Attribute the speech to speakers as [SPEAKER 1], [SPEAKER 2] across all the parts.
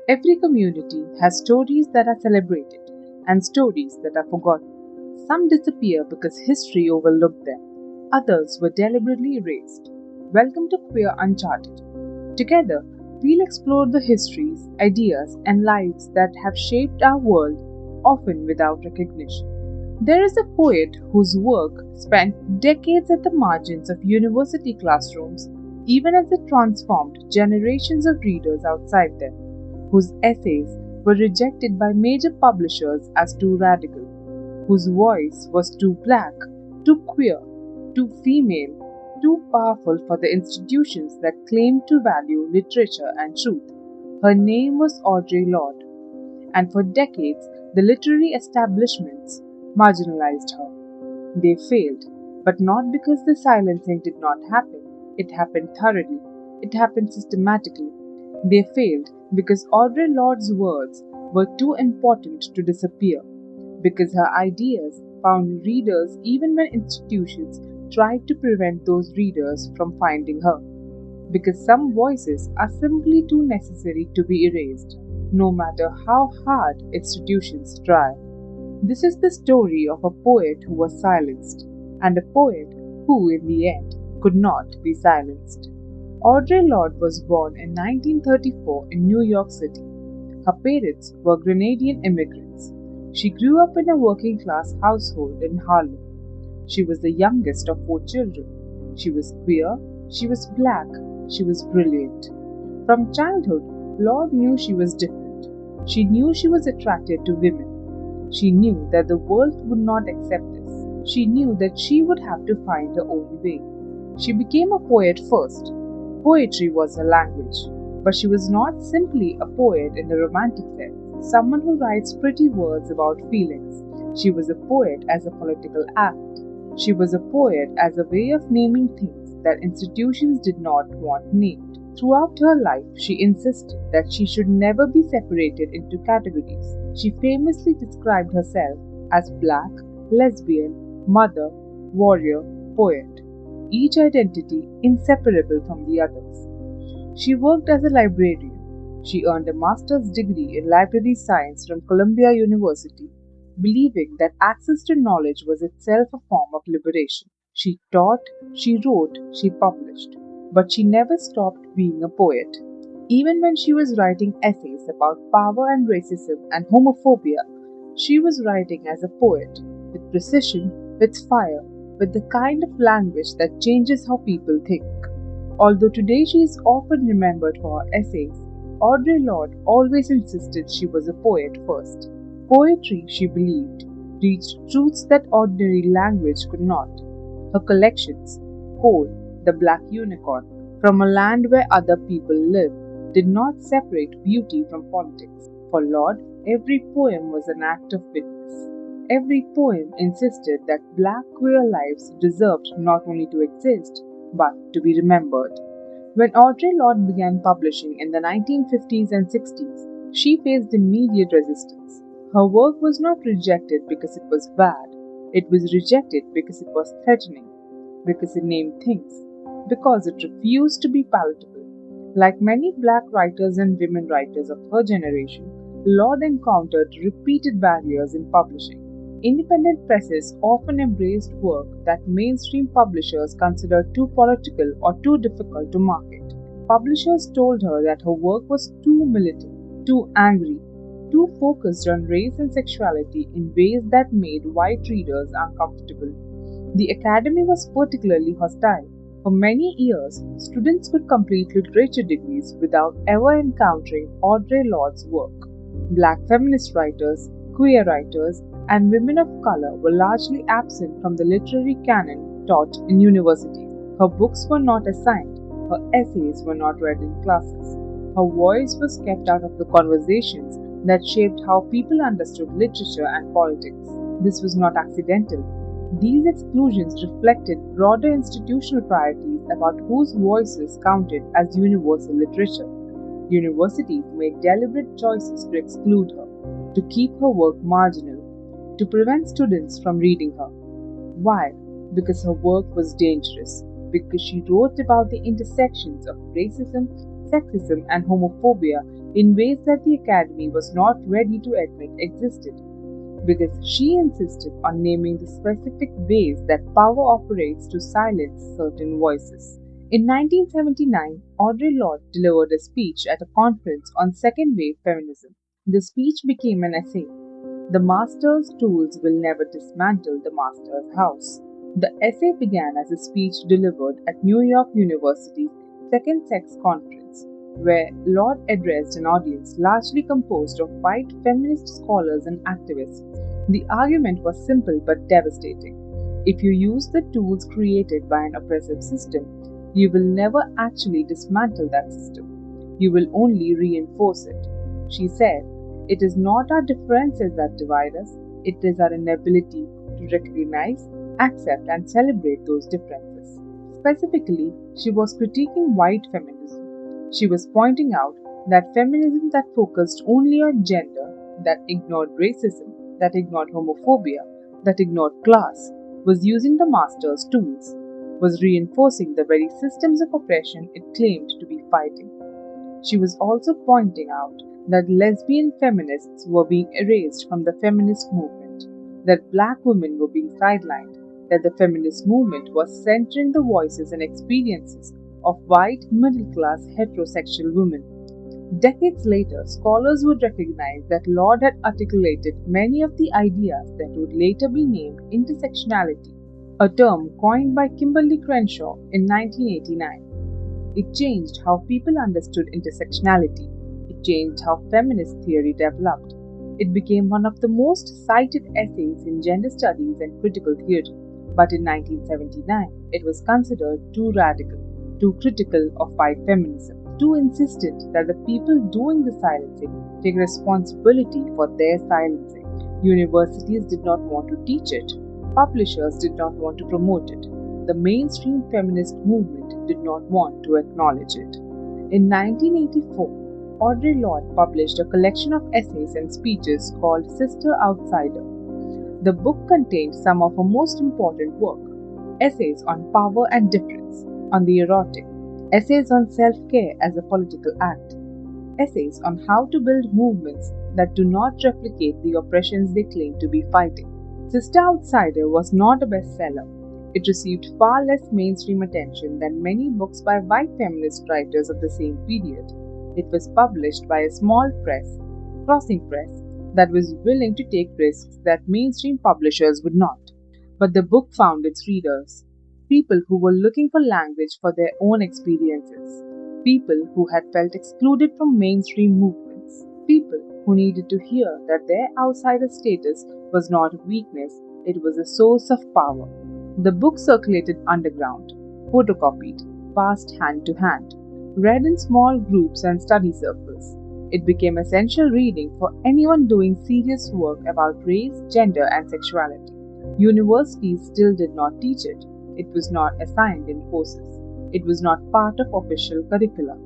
[SPEAKER 1] Every community has stories that are celebrated and stories that are forgotten. Some disappear because history overlooked them, others were deliberately erased. Welcome to Queer Uncharted. Together, we'll explore the histories, ideas, and lives that have shaped our world, often without recognition. There is a poet whose work spent decades at the margins of university classrooms, even as it transformed generations of readers outside them, whose essays were rejected by major publishers as too radical, whose voice was too black, too queer, too female, too powerful for the institutions that claimed to value literature and truth. Her name was Audre Lorde, and for decades the literary establishments marginalized her. They failed, but not because the silencing did not happen. It happened thoroughly. It happened systematically. They failed because Audre Lorde's words were too important to disappear, because her ideas found readers even when institutions tried to prevent those readers from finding her, because some voices are simply too necessary to be erased, no matter how hard institutions try. This is the story of a poet who was silenced, and a poet who, in the end, could not be silenced. Audre Lorde was born in 1934 in New York City. Her parents were Grenadian immigrants. She grew up in a working class household in Harlem. She was the youngest of 4 children. She was queer, she was black, she was brilliant. From childhood, Lorde knew she was different. She knew she was attracted to women. She knew that the world would not accept this. She knew that she would have to find her own way. She became a poet first. Poetry was her language. But she was not simply a poet in the romantic sense, someone who writes pretty words about feelings. She was a poet as a political act. She was a poet as a way of naming things that institutions did not want named. Throughout her life, she insisted that she should never be separated into categories. She famously described herself as black, lesbian, mother, warrior, poet, each identity inseparable from the others. She worked as a librarian. She earned a master's degree in library science from Columbia University, believing that access to knowledge was itself a form of liberation. She taught, she wrote, she published, but she never stopped being a poet. Even when she was writing essays about power and racism and homophobia, she was writing as a poet, with precision, with fire, with the kind of language that changes how people think. Although today she is often remembered for her essays, Audre Lorde always insisted she was a poet first. Poetry, she believed, reached truths that ordinary language could not. Her collections, Coal, the Black Unicorn, From a Land Where Other People Live, did not separate beauty from politics. For Lorde, every poem was an act of witness. Every poem insisted that black queer lives deserved not only to exist, but to be remembered. When Audre Lorde began publishing in the 1950s and 60s, she faced immediate resistance. Her work was not rejected because it was bad. It was rejected because it was threatening, because it named things, because it refused to be palatable. Like many black writers and women writers of her generation, Lorde encountered repeated barriers in publishing. Independent presses often embraced work that mainstream publishers considered too political or too difficult to market. Publishers told her that her work was too militant, too angry, too focused on race and sexuality in ways that made white readers uncomfortable. The academy was particularly hostile. For many years, students could complete literature degrees without ever encountering Audre Lorde's work. Black feminist writers, queer writers, and women of color were largely absent from the literary canon taught in universities. Her books were not assigned, her essays were not read in classes. Her voice was kept out of the conversations that shaped how people understood literature and politics. This was not accidental. These exclusions reflected broader institutional priorities about whose voices counted as universal literature. Universities made deliberate choices to exclude her, to keep her work marginal, to prevent students from reading her. Why? Because her work was dangerous, because she wrote about the intersections of racism, sexism and homophobia in ways that the Academy was not ready to admit existed, because she insisted on naming the specific ways that power operates to silence certain voices. In 1979, Audre Lorde delivered a speech at a conference on second wave feminism. The speech became an essay. The master's tools will never dismantle the master's house. The essay began as a speech delivered at New York University's Second Sex Conference, where Lorde addressed an audience largely composed of white feminist scholars and activists. The argument was simple but devastating. If you use the tools created by an oppressive system, you will never actually dismantle that system. You will only reinforce it. She said, "It is not our differences that divide us, it is our inability to recognize, accept, and celebrate those differences." Specifically, she was critiquing white feminism. She was pointing out that feminism that focused only on gender, that ignored racism, that ignored homophobia, that ignored class, was using the master's tools, was reinforcing the very systems of oppression it claimed to be fighting. She was also pointing out that lesbian feminists were being erased from the feminist movement, that black women were being sidelined, that the feminist movement was centering the voices and experiences of white, middle-class, heterosexual women. Decades later, scholars would recognize that Lorde had articulated many of the ideas that would later be named intersectionality, a term coined by Kimberly Crenshaw in 1989. It changed how people understood intersectionality. It changed how feminist theory developed. It became one of the most cited essays in gender studies and critical theory. But in 1979, it was considered too radical, too critical of white feminism, too insistent that the people doing the silencing take responsibility for their silencing. Universities did not want to teach it. Publishers did not want to promote it. The mainstream feminist movement did not want to acknowledge it. In 1984, Audre Lorde published a collection of essays and speeches called Sister Outsider. The book contained some of her most important work: essays on power and difference, on the erotic, essays on self-care as a political act, essays on how to build movements that do not replicate the oppressions they claim to be fighting. Sister Outsider was not a bestseller. It received far less mainstream attention than many books by white feminist writers of the same period. It was published by a small press, Crossing Press, that was willing to take risks that mainstream publishers would not. But the book found its readers, people who were looking for language for their own experiences, people who had felt excluded from mainstream movements, people who needed to hear that their outsider status was not a weakness, it was a source of power. The book circulated underground, photocopied, passed hand to hand, read in small groups and study circles. It became essential reading for anyone doing serious work about race, gender, and sexuality. Universities still did not teach it. It was not assigned in courses. It was not part of official curricula.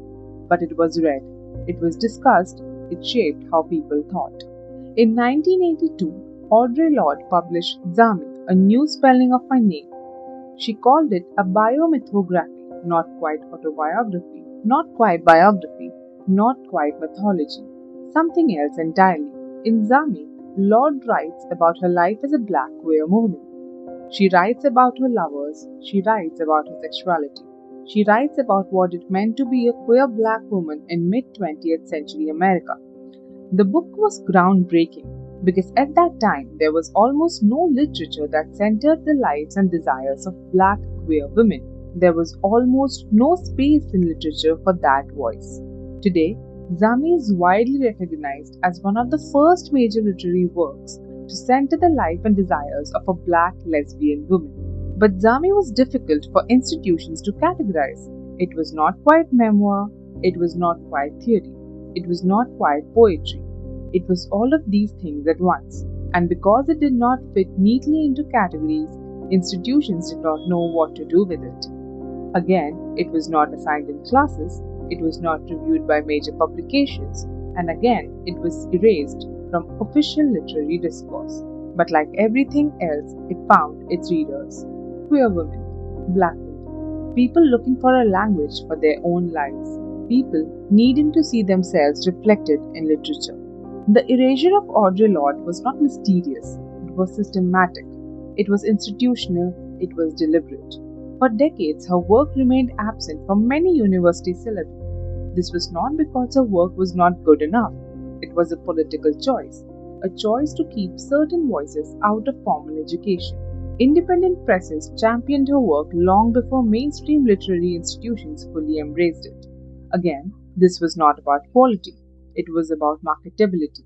[SPEAKER 1] But it was read. It was discussed. It shaped how people thought. In 1982, Audre Lorde published Zami, a new spelling of my name. She called it a biomythography, not quite autobiography, not quite biography, not quite mythology, something else entirely. In Zami, Lorde writes about her life as a black queer woman. She writes about her lovers, she writes about her sexuality, she writes about what it meant to be a queer black woman in mid-20th century America. The book was groundbreaking because at that time there was almost no literature that centered the lives and desires of black queer women. There was almost no space in literature for that voice. Today, Zami is widely recognized as one of the first major literary works to center the life and desires of a black lesbian woman. But Zami was difficult for institutions to categorize. It was not quite memoir, it was not quite theory, it was not quite poetry. It was all of these things at once. And because it did not fit neatly into categories, institutions did not know what to do with it. Again, it was not assigned in classes, it was not reviewed by major publications, and again, it was erased from official literary discourse. But like everything else, it found its readers: queer women, black women, people looking for a language for their own lives, people needing to see themselves reflected in literature. The erasure of Audre Lorde was not mysterious, it was systematic, it was institutional, it was deliberate. For decades, her work remained absent from many university syllabi. This was not because her work was not good enough, it was a political choice, a choice to keep certain voices out of formal education. Independent presses championed her work long before mainstream literary institutions fully embraced it. Again, this was not about quality, it was about marketability.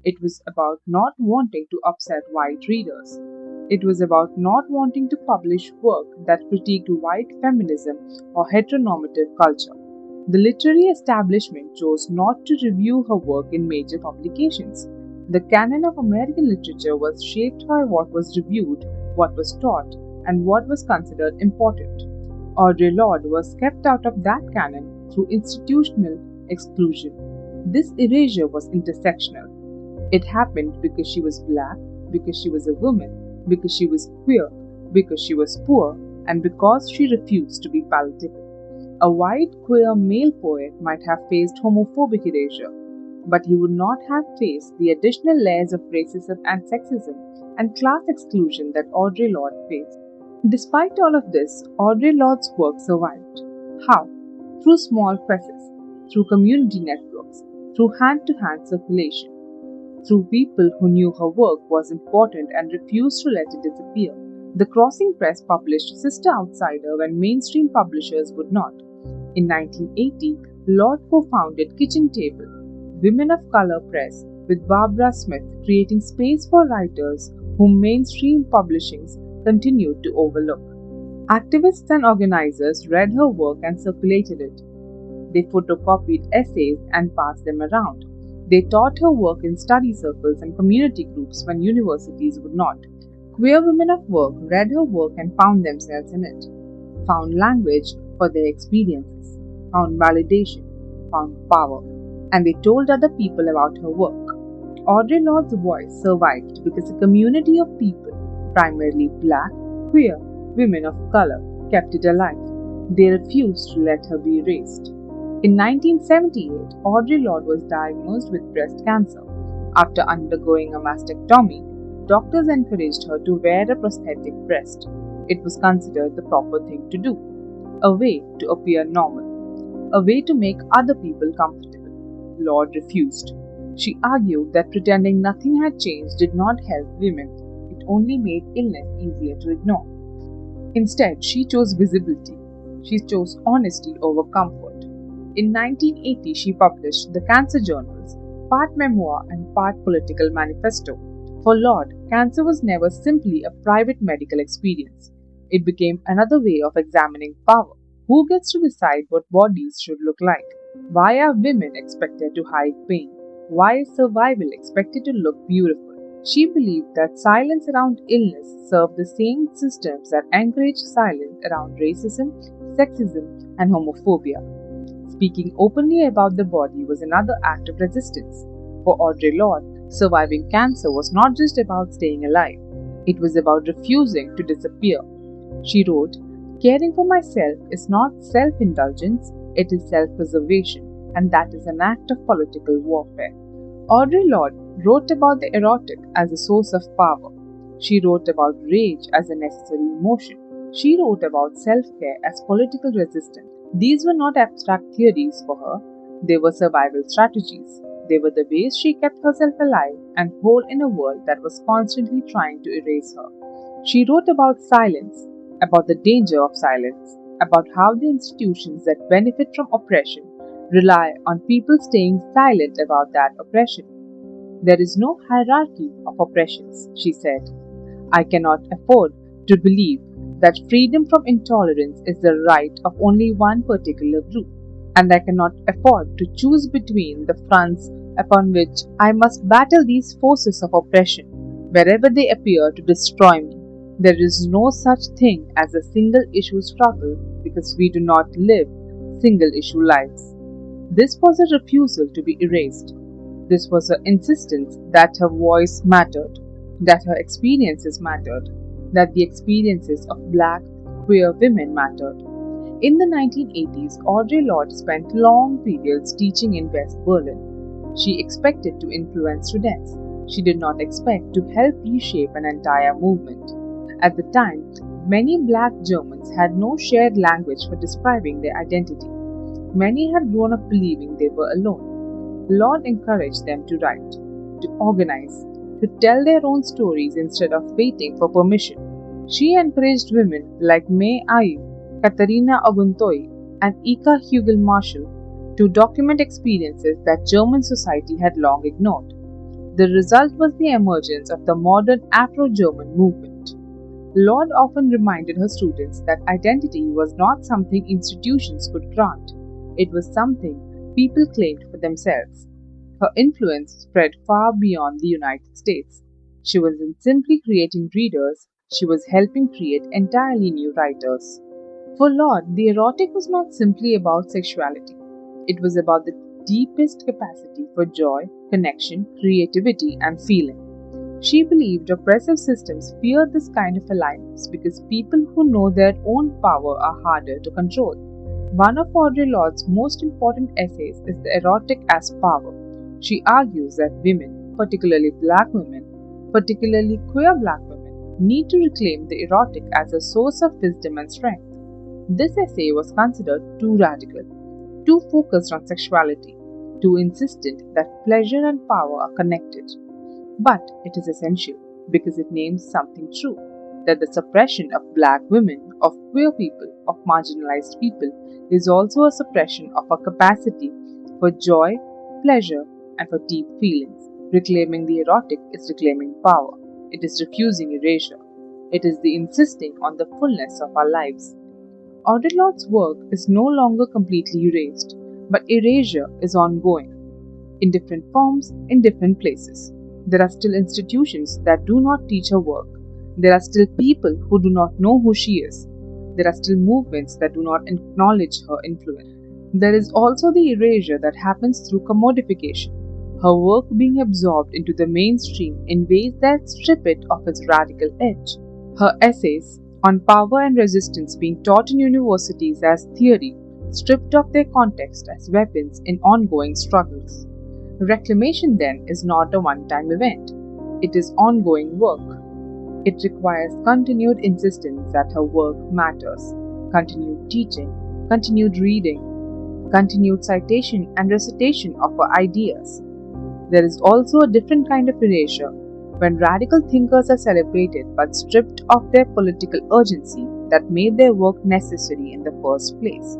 [SPEAKER 1] It was about not wanting to upset white readers. It was about not wanting to publish work that critiqued white feminism or heteronormative culture. The literary establishment chose not to review her work in major publications. The canon of American literature was shaped by what was reviewed, what was taught, and what was considered important. Audre Lorde was kept out of that canon through institutional exclusion. This erasure was intersectional. It happened because she was black, because she was a woman, because she was queer, because she was poor, and because she refused to be palatable. A white queer male poet might have faced homophobic erasure, but he would not have faced the additional layers of racism and sexism and class exclusion that Audre Lorde faced. Despite all of this, Audre Lorde's work survived. How? Through small presses, through community networks, through hand-to-hand circulation, through people who knew her work was important and refused to let it disappear. The Crossing Press published Sister Outsider when mainstream publishers would not. In 1980, Lorde co-founded Kitchen Table, Women of Color Press, with Barbara Smith, creating space for writers whom mainstream publishings continued to overlook. Activists and organizers read her work and circulated it. They photocopied essays and passed them around. They taught her work in study circles and community groups when universities would not. Queer women of work read her work and found themselves in it, found language for their experiences, found validation, found power, and they told other people about her work. Audre Lorde's voice survived because a community of people, primarily black, queer, women of color, kept it alive. They refused to let her be erased. In 1978, Audre Lorde was diagnosed with breast cancer. After undergoing a mastectomy, doctors encouraged her to wear a prosthetic breast. It was considered the proper thing to do, a way to appear normal, a way to make other people comfortable. Lorde refused. She argued that pretending nothing had changed did not help women, it only made illness easier to ignore. Instead, she chose visibility. She chose honesty over comfort. In 1980, she published The Cancer Journals, part memoir and part political manifesto. For Lorde, cancer was never simply a private medical experience. It became another way of examining power. Who gets to decide what bodies should look like? Why are women expected to hide pain? Why is survival expected to look beautiful? She believed that silence around illness served the same systems that encouraged silence around racism, sexism, and homophobia. Speaking openly about the body was another act of resistance. For Audre Lorde, surviving cancer was not just about staying alive, it was about refusing to disappear. She wrote, "Caring for myself is not self-indulgence, it is self-preservation, and that is an act of political warfare." Audre Lorde wrote about the erotic as a source of power. She wrote about rage as a necessary emotion. She wrote about self-care as political resistance. These were not abstract theories for her, they were survival strategies. They were the ways she kept herself alive and whole in a world that was constantly trying to erase her. She wrote about silence, about the danger of silence, about how the institutions that benefit from oppression rely on people staying silent about that oppression. There is no hierarchy of oppressions, she said. I cannot afford to believe that freedom from intolerance is the right of only one particular group, and I cannot afford to choose between the fronts upon which I must battle these forces of oppression, wherever they appear to destroy me. There is no such thing as a single issue struggle because we do not live single issue lives. This was a refusal to be erased. This was her insistence that her voice mattered, that her experiences mattered, that the experiences of black, queer women mattered. In the 1980s, Audre Lorde spent long periods teaching in West Berlin. She expected to influence students. She did not expect to help reshape an entire movement. At the time, many black Germans had no shared language for describing their identity. Many had grown up believing they were alone. Lorde encouraged them to write, to organize, to tell their own stories instead of waiting for permission. She encouraged women like May Ayu, Katharina Oguntoi, and Ika Hugel Marshall to document experiences that German society had long ignored. The result was the emergence of the modern Afro-German movement. Lorde often reminded her students that identity was not something institutions could grant. It was something people claimed for themselves. Her influence spread far beyond the United States. She wasn't simply creating readers, she was helping create entirely new writers. For Lorde, the erotic was not simply about sexuality. It was about the deepest capacity for joy, connection, creativity, and feeling. She believed oppressive systems feared this kind of alliance because people who know their own power are harder to control. One of Audre Lorde's most important essays is The Erotic as Power. She argues that women, particularly black women, particularly queer black women, need to reclaim the erotic as a source of wisdom and strength. This essay was considered too radical, too focused on sexuality, too insistent that pleasure and power are connected. But it is essential because it names something true, that the suppression of black women, of queer people, of marginalized people is also a suppression of our capacity for joy, pleasure, and for deep feelings. Reclaiming the erotic is reclaiming power. It is refusing erasure. It is the insisting on the fullness of our lives. Audre Lorde's work is no longer completely erased, but erasure is ongoing, in different forms, in different places. There are still institutions that do not teach her work. There are still people who do not know who she is. There are still movements that do not acknowledge her influence. There is also the erasure that happens through commodification, her work being absorbed into the mainstream in ways that strip it of its radical edge. Her essays on power and resistance being taught in universities as theory, stripped of their context as weapons in ongoing struggles. Reclamation, then, is not a one-time event. It is ongoing work. It requires continued insistence that her work matters, continued teaching, continued reading, continued citation and recitation of her ideas. There is also a different kind of erasure when radical thinkers are celebrated but stripped of their political urgency that made their work necessary in the first place.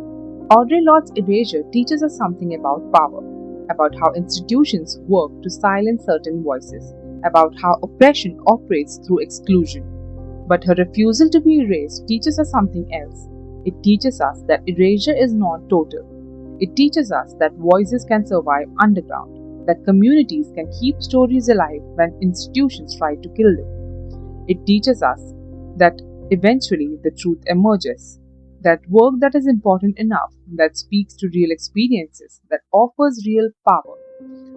[SPEAKER 1] Audre Lorde's erasure teaches us something about power, about how institutions work to silence certain voices, about how oppression operates through exclusion. But her refusal to be erased teaches us something else. It teaches us that erasure is not total. It teaches us that voices can survive underground, that communities can keep stories alive when institutions try to kill them. It teaches us that eventually the truth emerges, that work that is important enough, that speaks to real experiences, that offers real power,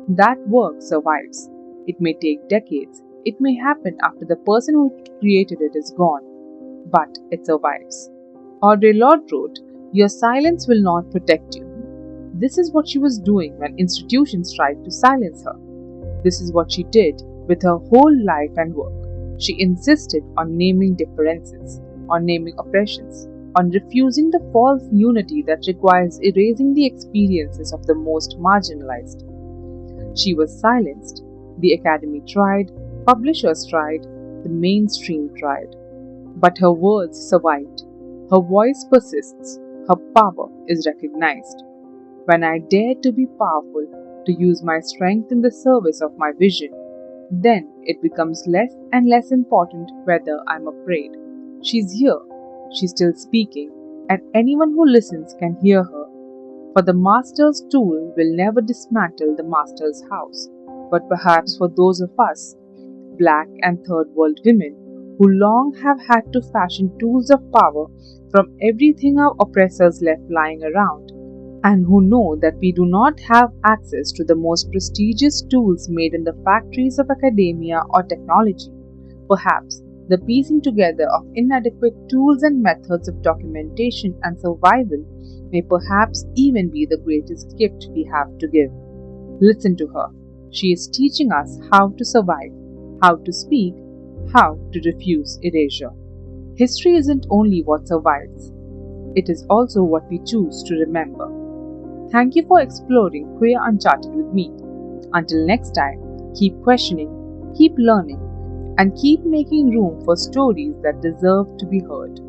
[SPEAKER 1] that work survives. It may take decades, it may happen after the person who created it is gone, but it survives. Audre Lorde wrote, "Your silence will not protect you." This is what she was doing when institutions tried to silence her. This is what she did with her whole life and work. She insisted on naming differences, on naming oppressions, on refusing the false unity that requires erasing the experiences of the most marginalized. She was silenced. The academy tried, publishers tried, the mainstream tried. But her words survived. Her voice persists. Her power is recognized. When I dare to be powerful, to use my strength in the service of my vision, then it becomes less and less important whether I'm afraid. She's here. She's still speaking, and anyone who listens can hear her. For the master's tool will never dismantle the master's house, but perhaps for those of us, black and third world women, who long have had to fashion tools of power from everything our oppressors left lying around, and who know that we do not have access to the most prestigious tools made in the factories of academia or technology, perhaps The piecing together of inadequate tools and methods of documentation and survival may perhaps even be the greatest gift we have to give. Listen to her. She is teaching us how to survive, how to speak, how to refuse erasure. History isn't only what survives, it is also what we choose to remember. Thank you for exploring Queer Uncharted with me. Until next time, keep questioning, keep learning, and keep making room for stories that deserve to be heard.